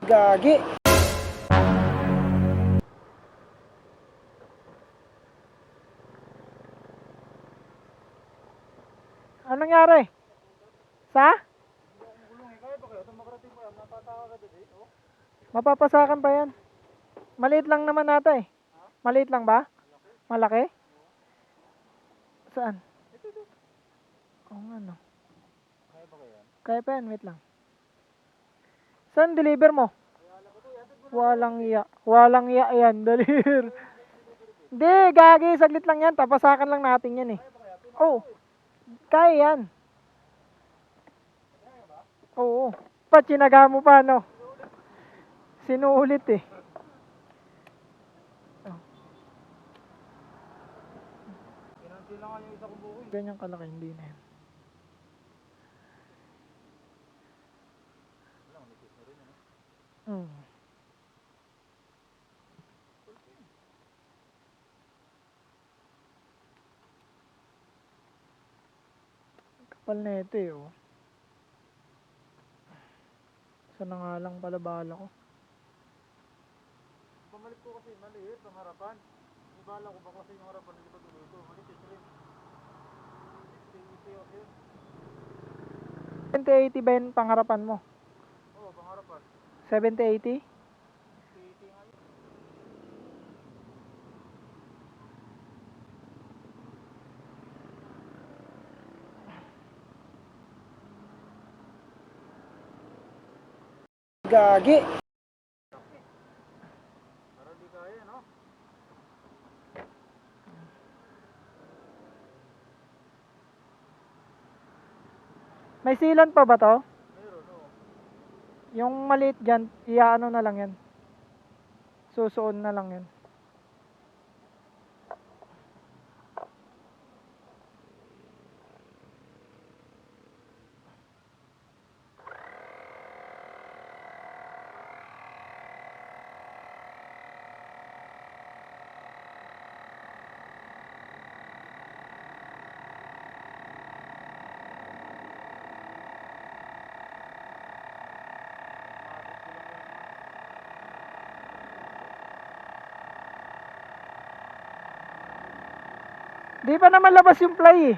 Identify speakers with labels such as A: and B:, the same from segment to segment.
A: Gagi. Anong nangyari? Sa? Mapapasakan pa yan. Maliit lang naman nata eh. Maliit lang ba? Malaki? Saan? Oo nga no. Kaya pa yan, wait lang. Saan deliver mo? Walang iya. Walang iya yan, deliver. Hindi, gagi, saglit lang yan. Tapasakan lang natin yan eh. Oo. Kaya yan. Oo. Chinaga mo pa no? Sinuulit eh. Ganyan kalaki, hindi na yan. Hmm. Kapal na ito eh oh. Sana nga lang pala bala ko. Pamalit ko kasi maliit ang harapan. May bala ko ba kasi yung harapan hindi pa tuloy ito. Maliit yung trim. 70-80 ba yung pangharapan mo? Oo, pangharapan. 70-80? 80 nga yun. Gagi. Parang di kaya, no? May sealant pa ba to? Meron, oo. Yung maliit dyan, iaano na lang yan. Susuon na lang yan. Di pa naman labas yung fly eh.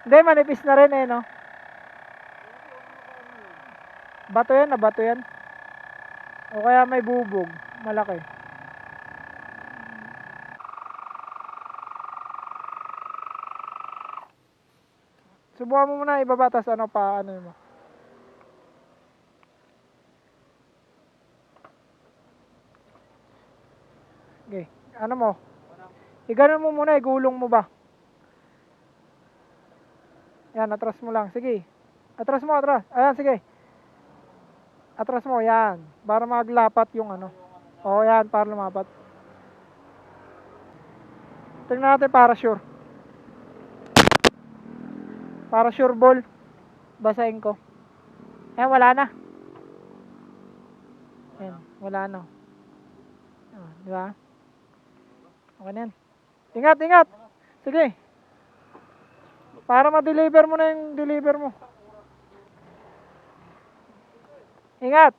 A: Hindi, manipis na rin eh, no? Bato yan, bato yan. O kaya may bubog, malaki. Subukan mo muna ibabatas ano pa, ano mo. Okay, ano mo? Iganon mo muna, igulong mo ba? Yan, atras mo lang. Sige. Atras mo, atras. Ayan, sige. Atras mo, yan. Para maglapat yung ano. O, yan, para lumapat. Tingnan natin para sure. Para sure ball. Basahin ko. Ayan, wala na. Ayan, wala na. Di ba? Okay na yan. Ingat, ingat. Sige. Para ma-deliver mo na yung deliver mo. Ingat.